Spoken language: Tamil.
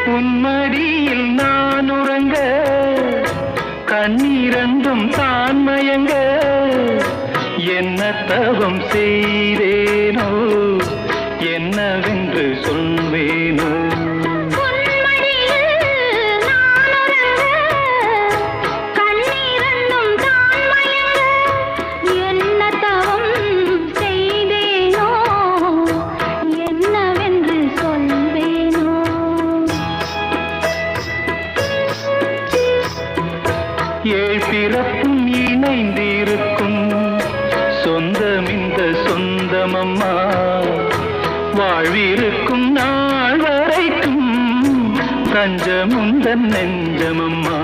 உன்மடியில் நான் உறங்க கண்ணீரண்டும் தான் மயங்க என்ன தவம் செய்தேனோ என்னவென்று சொல்வேனோ ஏழ் பிறப்பும் இணைந்திருக்கும் சொந்தம் இந்த சொந்தமம்மா வாழ்விருக்கும் நாள் வரைக்கும் தஞ்சமுந்தன் நெஞ்சமம்மா